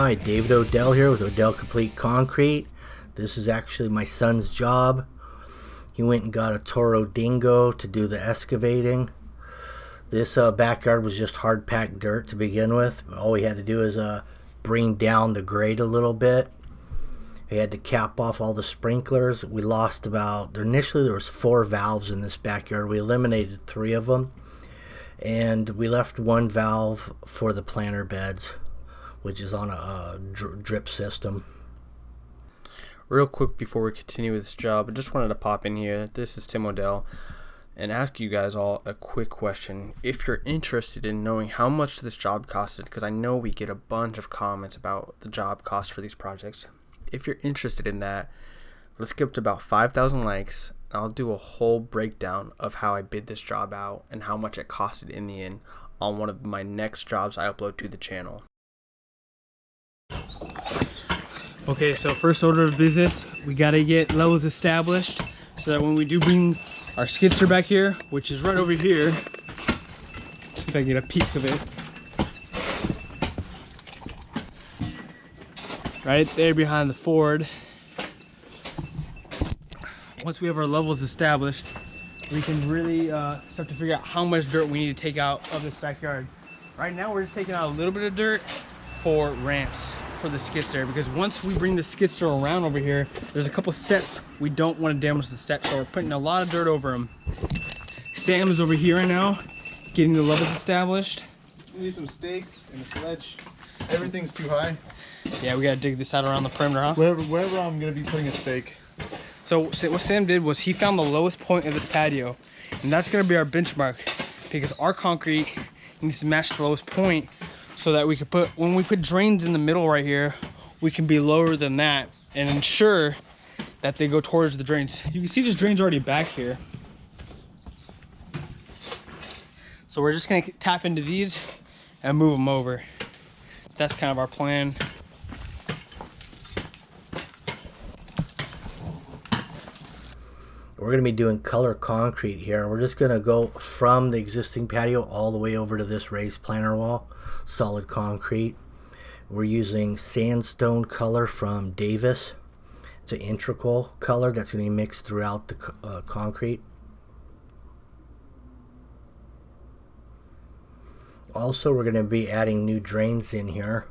Hi, David Odell here with Odell Complete Concrete. This is actually my son's job. He went and got a Toro Dingo to do the excavating. This backyard was just hard packed dirt to begin with. All we had to do is bring down the grade a little bit. He had to cap off all the sprinklers. We lost initially there was 4 valves in this backyard. We eliminated 3 of them. And we left 1 valve for the planter beds, which is on a drip system. Real quick before we continue with this job, I just wanted to pop in here. This is Tim Odell, and ask you guys all a quick question. If you're interested in knowing how much this job costed, because I know we get a bunch of comments about the job cost for these projects. If you're interested in that, let's get up to about 5,000 likes. I'll do a whole breakdown of how I bid this job out and how much it costed in the end on one of my next jobs I upload to the channel. Okay, so first order of business, we gotta get levels established so that when we do bring our skid steer back here, which is right over here, see if I can get a peek of it. Right there behind the Ford. Once we have our levels established, we can really start to figure out how much dirt we need to take out of this backyard. Right now we're just taking out a little bit of dirt for ramps for the skid steer, because once we bring the skid steer around over here, there's a couple steps we don't want to damage the steps, so we're putting a lot of dirt over them. Sam is over here right now getting the levels established. We need some stakes and a sledge. Everything's too high. Yeah, we gotta dig this out around the perimeter, huh? Wherever I'm gonna be putting a stake. So what Sam did was he found the lowest point of this patio, and that's gonna be our benchmark, because our concrete needs to match the lowest point, so that we could when we put drains in the middle right here, we can be lower than that and ensure that they go towards the drains. You can see there's drains already back here. So we're just gonna tap into these and move them over. That's kind of our plan. We're going to be doing color concrete here. We're just going to go from the existing patio all the way over to this raised planter wall, solid concrete. We're using sandstone color from Davis. It's an integral color that's going to be mixed throughout the concrete. Also, we're going to be adding new drains in here.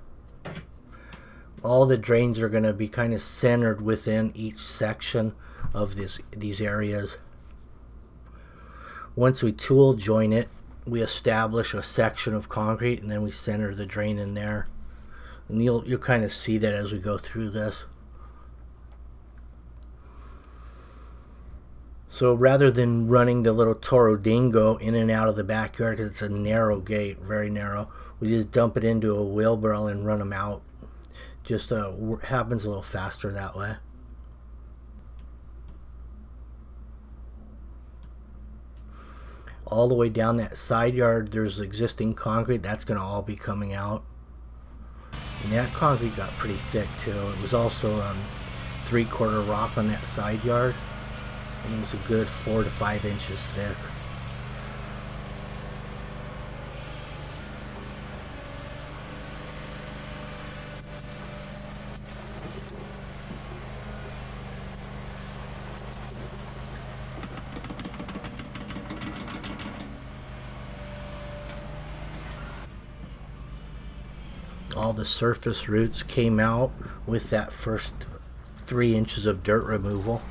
All the drains are going to be kind of centered within each section of these areas. Once we tool join it, we establish a section of concrete, and then we center the drain in there. And you'll kind of see that as we go through this. So rather than running the little Toro Dingo in and out of the backyard, because it's a narrow gate, very narrow, we just dump it into a wheelbarrow and run them out. Just happens a little faster that way. All the way down that side yard, there's existing concrete that's going to all be coming out. And that concrete got pretty thick too. It was also 3/4 rock on that side yard, and it was a good 4 to 5 inches thick. All the surface roots came out with that first 3 inches of dirt removal.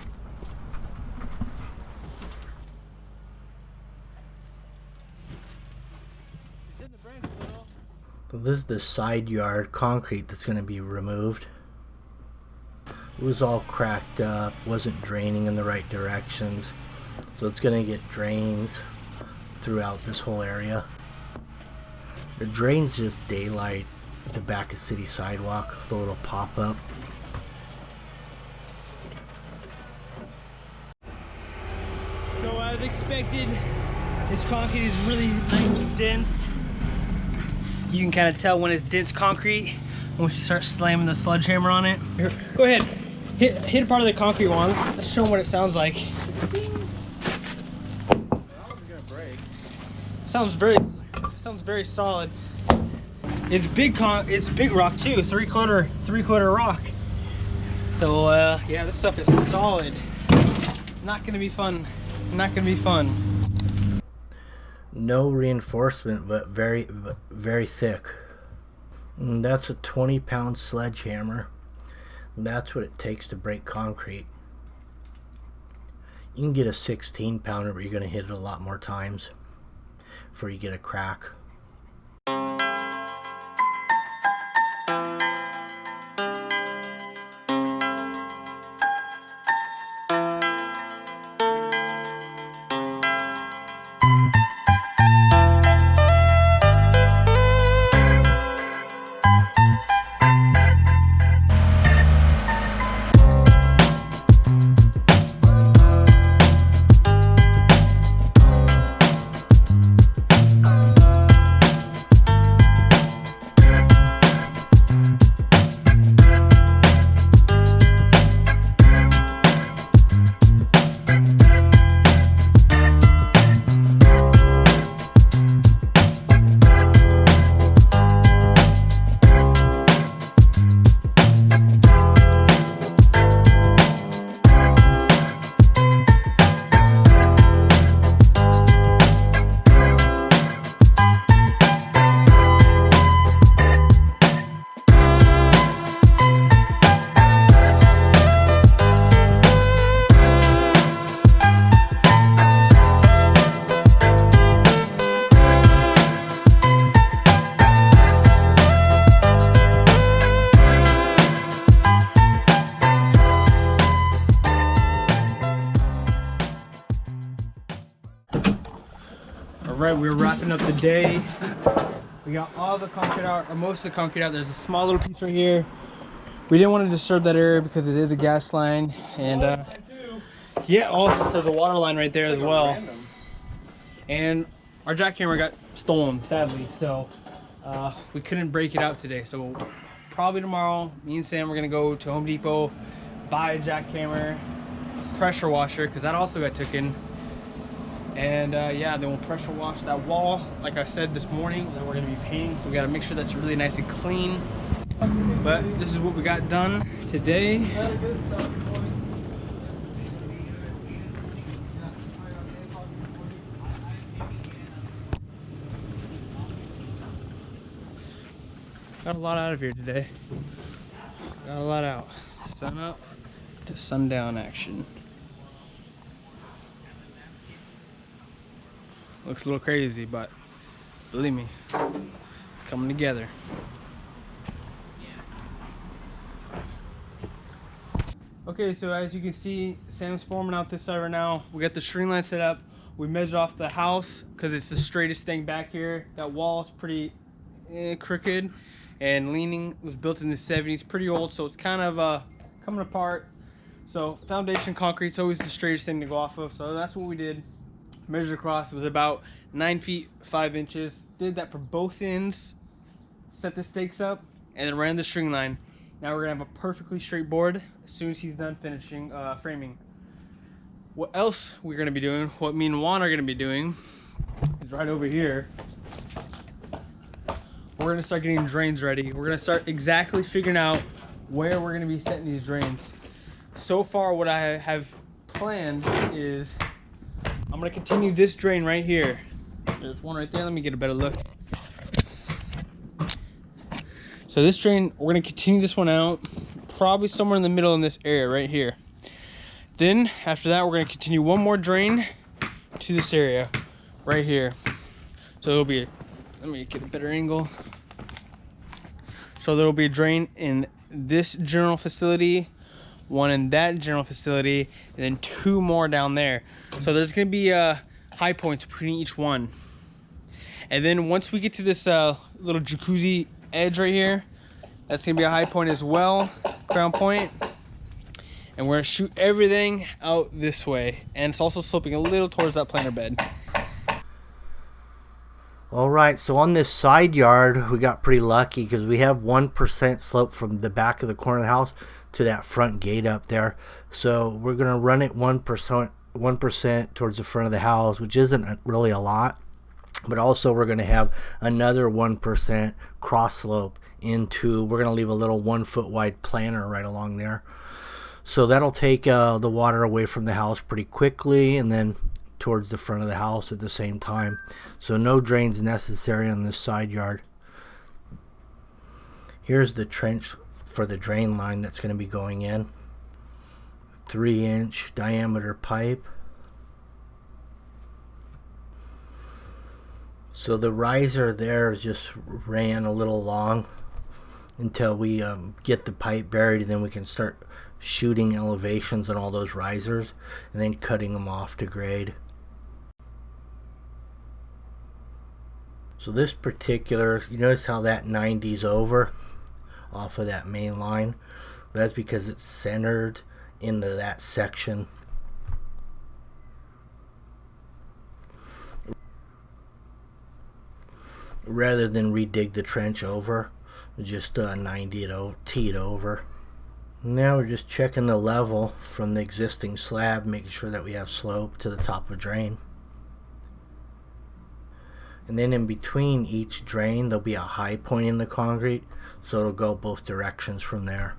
So this is the side yard concrete that's going to be removed. It was all cracked up, wasn't draining in the right directions, so it's going to get drains throughout this whole area. The drain's just daylight at the back of city sidewalk, the little pop-up. So as expected, this concrete is really nice and dense. You can kind of tell when it's dense concrete once you start slamming the sledgehammer on it. Here, go ahead, hit a part of the concrete one. Let's show them what it sounds like. Sounds very solid. It's big rock too, three-quarter rock. So yeah, this stuff is solid. Not gonna be fun. Not gonna be fun. No reinforcement, but very thick. And that's a 20-pound sledgehammer. That's what it takes to break concrete. You can get a 16-pounder, but you're going to hit it a lot more times before you get a crack. Alright, we're wrapping up the day. We got all the concrete out, or most of the concrete out. There's a small little piece right here. We didn't want to disturb that area because it is a gas line. And yeah, there's a water line right there as well. And our jackhammer got stolen, sadly. So we couldn't break it out today. So probably tomorrow, me and Sam, we're going to go to Home Depot, buy a jackhammer, pressure washer, because that also got taken. And yeah, then we'll pressure wash that wall, like I said this morning, that we're gonna be painting. So we gotta make sure that's really nice and clean. But this is what we got done today. Got a lot out of here today. Got a lot out. Sun up to sundown action. Looks a little crazy, but believe me, it's coming together. Okay, so as you can see, Sam's forming out this side right now. We got the string line set up. We measured off the house because it's the straightest thing back here. That wall is pretty crooked and leaning. It was built in the 70s, pretty old, so it's kind of coming apart. So foundation concrete's always the straightest thing to go off of. So that's what we did. Measured across, it was about 9 feet 5 inches. Did that for both ends, set the stakes up, and then ran the string line. Now we're gonna have a perfectly straight board as soon as he's done finishing framing. What else we're gonna be doing, what me and Juan are gonna be doing, is right over here. We're gonna start getting drains ready. We're gonna start exactly figuring out where we're gonna be setting these drains. So far, what I have planned is I'm gonna continue this drain right here. There's one right there. Let me get a better look. So this drain, we're gonna continue this one out, probably somewhere in the middle in this area right here. Then after that, we're gonna continue one more drain to this area right here. So it'll be, let me get a better angle. So there'll be a drain in this general facility, one in that general facility, and then 2 more down there. So there's gonna be high points between each one. And then once we get to this little jacuzzi edge right here, that's gonna be a high point as well, crown point. And we're gonna shoot everything out this way. And it's also sloping a little towards that planer bed. All right, so on this side yard, we got pretty lucky because we have 1% slope from the back of the corner of the house to that front gate up there. So we're going to run it 1% towards the front of the house, which isn't really a lot. But also we're going to have another 1% cross slope into, we're going to leave a little 1 foot wide planter right along there. So that'll take the water away from the house pretty quickly, and then towards the front of the house at the same time. So no drains necessary on this side yard. Here's the trench for the drain line that's going to be going in. 3-inch diameter pipe. So the riser there just ran a little long until we get the pipe buried, and then we can start shooting elevations on all those risers and then cutting them off to grade. So this particular, you notice how that 90's over off of that main line? That's because it's centered into that section. Rather than redig the trench over, just 90 it over, tee it over. Now we're just checking the level from the existing slab, making sure that we have slope to the top of drain. And then in between each drain there'll be a high point in the concrete, so it'll go both directions from there.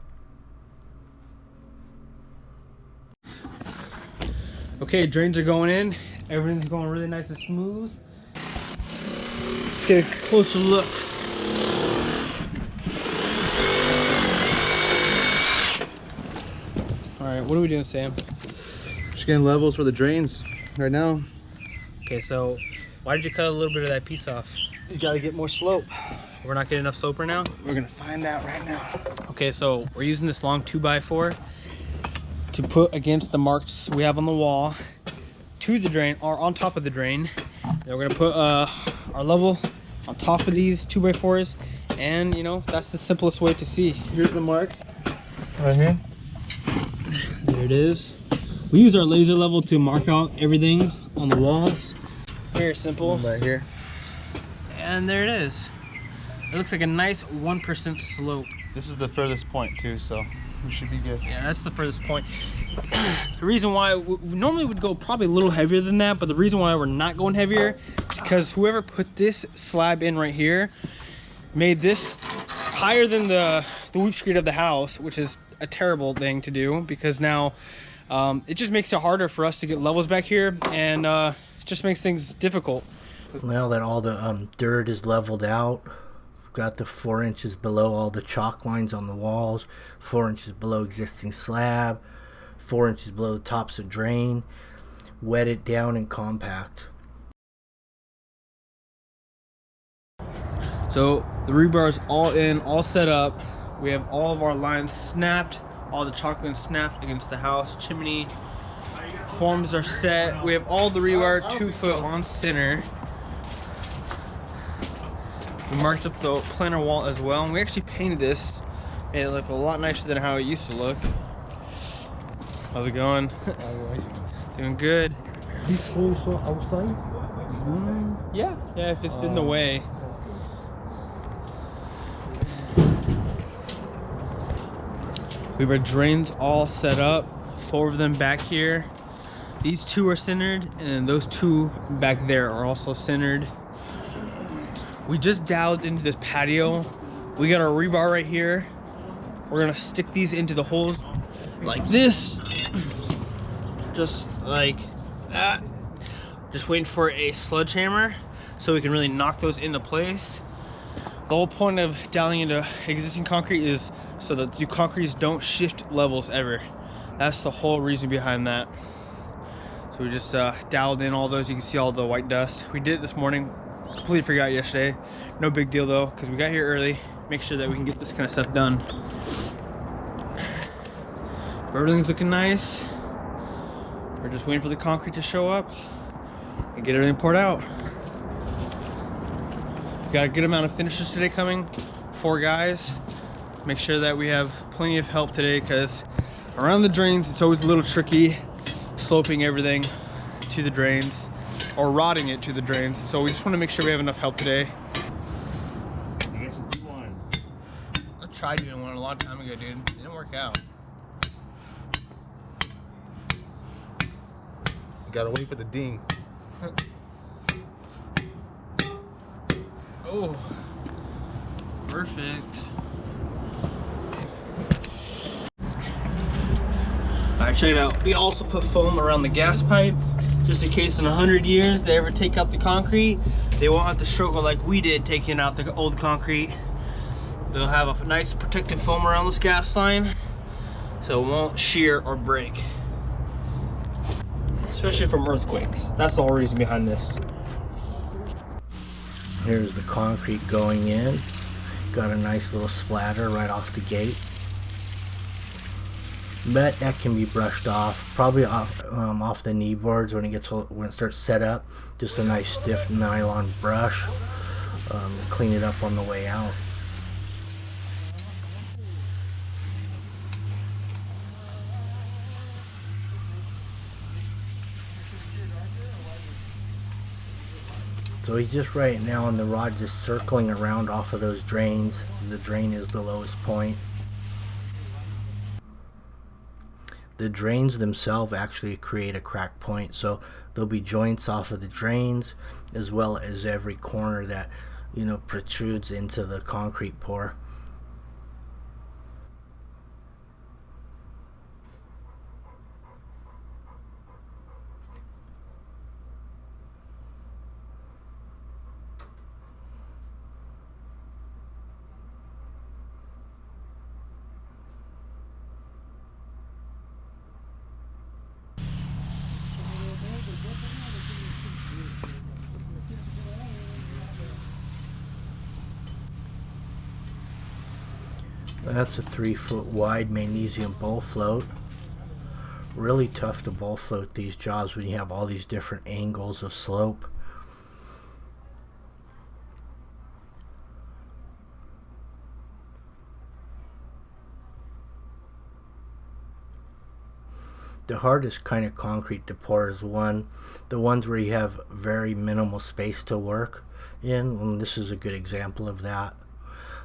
Okay, drains are going in. Everything's going really nice and smooth. Let's get a closer look. All right, what are we doing, Sam? Just getting levels for the drains right now. Okay, so why did you cut a little bit of that piece off? You gotta get more slope. We're not getting enough slope right now? We're gonna find out right now. Okay, so we're using this long 2x4 to put against the marks we have on the wall to the drain, or on top of the drain. Then we're gonna put our level on top of these 2x4s, and you know, that's the simplest way to see. Here's the mark right here. There it is. We use our laser level to mark out everything on the walls. Very simple. Right here. And there it is. It looks like a nice 1% slope. This is the furthest point too, so we should be good. Yeah, that's the furthest point. The reason why we normally would go probably a little heavier than that, but the reason why we're not going heavier is because whoever put this slab in right here made this higher than the weep screed of the house, which is a terrible thing to do, because now it just makes it harder for us to get levels back here, and it just makes things difficult. Now that all the dirt is leveled out, we've got the 4 inches below all the chalk lines on the walls, 4 inches below existing slab, 4 inches below the tops of drain. Wet it down and compact. So the rebar is all in, all set up. We have all of our lines snapped, all the chalk lines snapped against the house, chimney. Forms are set. We have all the rebar 2 foot on center. We marked up the planter wall as well, and we actually painted this. Made it look a lot nicer than how it used to look. How's it going? Doing good. This also outside? Yeah, if it's in the way. We have our drains all set up, 4 of them back here. These 2 are centered, and then those 2 back there are also centered. We just doweled into this patio. We got our rebar right here. We're gonna stick these into the holes like this, just like that. Just waiting for a sledgehammer so we can really knock those into place. The whole point of doweling into existing concrete is so that the concretes don't shift levels ever. That's the whole reason behind that. So we just doweled in all those. You can see all the white dust. We did it this morning. Completely forgot yesterday. No big deal though, because we got here early. Make sure that we can get this kind of stuff done. Everything's looking nice. We're just waiting for the concrete to show up and get everything poured out. Got a good amount of finishers today coming. 4 guys. Make sure that we have plenty of help today, because around the drains it's always a little tricky sloping everything to the drains or rotting it to the drains. So we just want to make sure we have enough help today. I tried doing one a long time ago, dude. It didn't work out. You gotta wait for the ding. Oh, perfect. Alright, check it out. We also put foam around the gas pipe, just in case in 100 years they ever take out the concrete, they won't have to struggle like we did taking out the old concrete. They'll have a nice protective foam around this gas line, so it won't shear or break. Especially from earthquakes. That's the whole reason behind this. Here's the concrete going in. Got a nice little splatter right off the gate. But that can be brushed off, probably off the knee boards when it starts set up. Just a nice stiff nylon brush. Clean it up on the way out. So he's just right now on the rod, just circling around off of those drains. The drain is the lowest point. The drains themselves actually create a crack point, so there'll be joints off of the drains as well as every corner that, you know, protrudes into the concrete pour. That's a 3-foot wide magnesium bowl float. Really tough to bowl float these jobs when you have all these different angles of slope. The hardest kind of concrete to pour is the ones where you have very minimal space to work in, and this is a good example of that.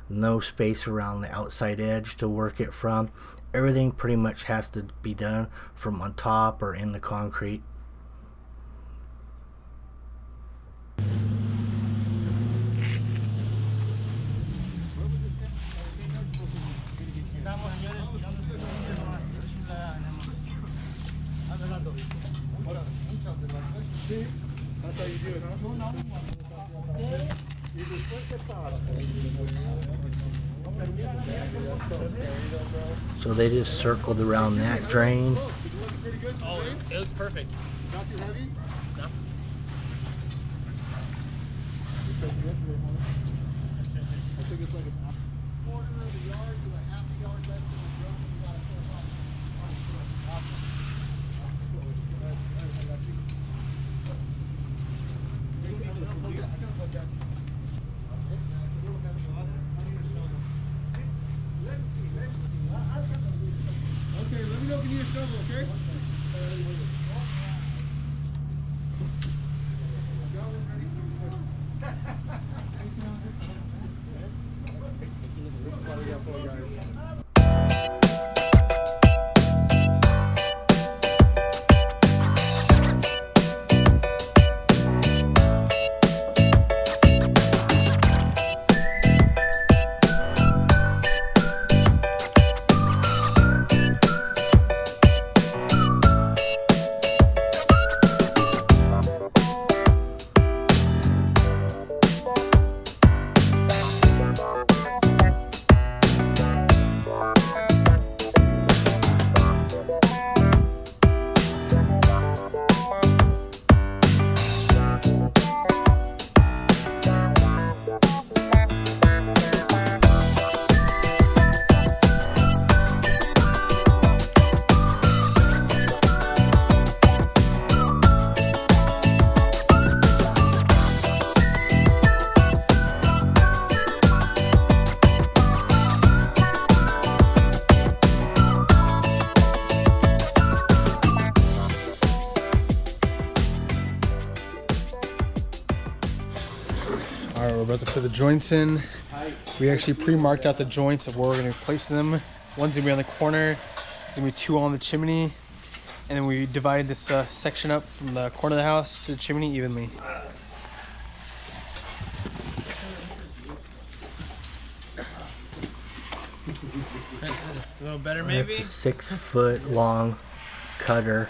No space around the outside edge to work it from. Everything pretty much has to be done from on top or in the concrete. So they just circled around that drain. Oh, it looks perfect. Not too heavy? No. I think it's like a quarter of the yard to a half a yard left of the drum. You gotta pull it. Okay, let me know if you need a shovel, okay? Alright, we're about to put the joints in. We actually pre-marked out the joints of where we're going to place them. One's going to be on the corner, there's going to be 2 on the chimney, and then we divided this section up from the corner of the house to the chimney evenly. A little better, maybe? It's a 6 foot long cutter.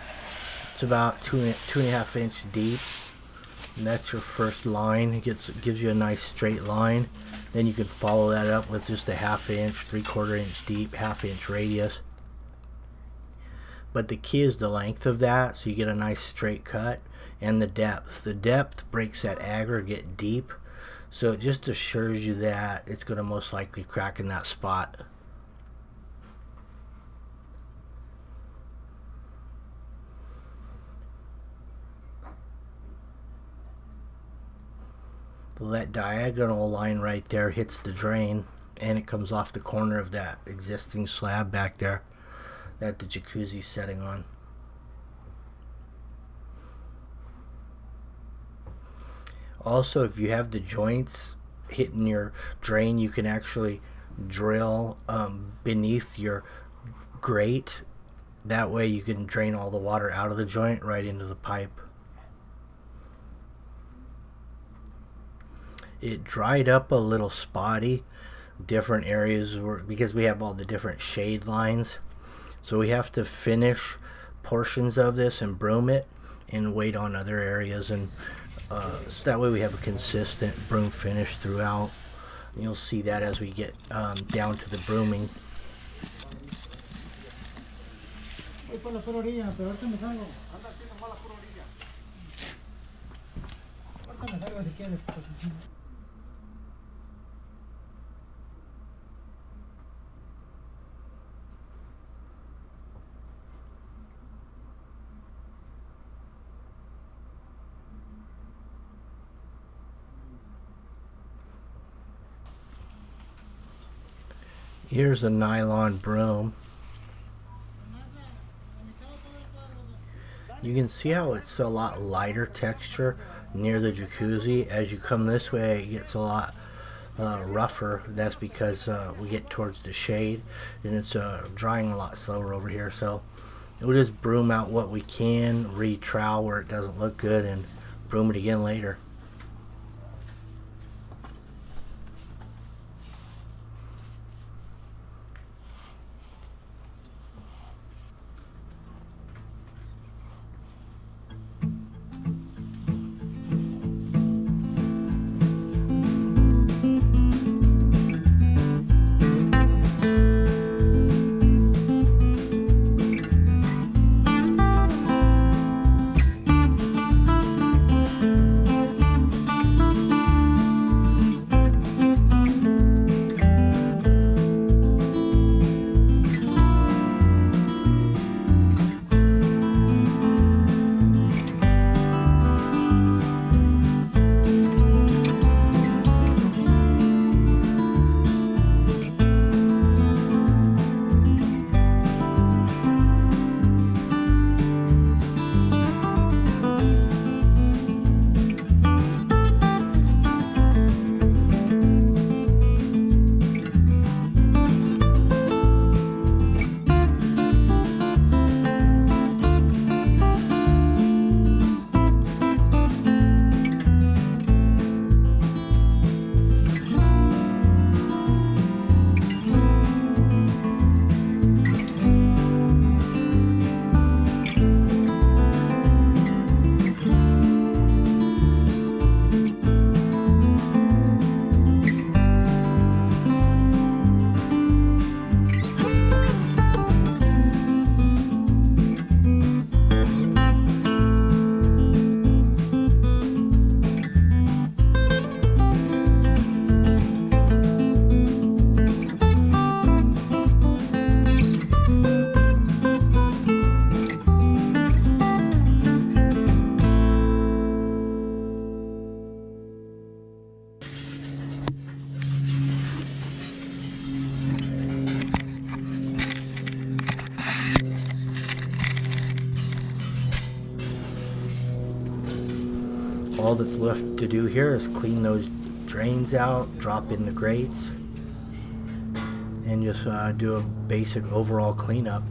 It's about 2.5 inch deep. And that's your first line. It gives you a nice straight line. Then you can follow that up with just a 1/2 inch, 3/4 inch deep, 1/2 inch radius. But the key is the length of that, so you get a nice straight cut, and the depth. The depth breaks that aggregate deep, so it just assures you that it's going to most likely crack in that spot. That diagonal line right there hits the drain, and it comes off the corner of that existing slab back there that the jacuzzi's setting on. Also, if you have the joints hitting your drain, you can actually drill beneath your grate. That way you can drain all the water out of the joint right into the pipe. It dried up a little spotty, different areas because we have all the different shade lines. So we have to finish portions of this and broom it and wait on other areas, and so that way we have a consistent broom finish throughout. And you'll see that as we get down to the brooming. Here's a nylon broom. You can see how it's a lot lighter texture near the jacuzzi. As you come this way, it gets a lot rougher. That's because we get towards the shade, and it's drying a lot slower over here. So we'll just broom out what we can, re-trowel where it doesn't look good, and broom it again later. All that's left to do here is clean those drains out, drop in the grates, and just do a basic overall cleanup.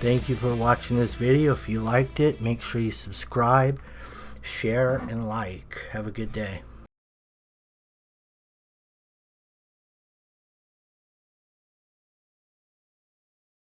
Thank you for watching this video. If you liked it, make sure you subscribe, share, and like. Have a good day.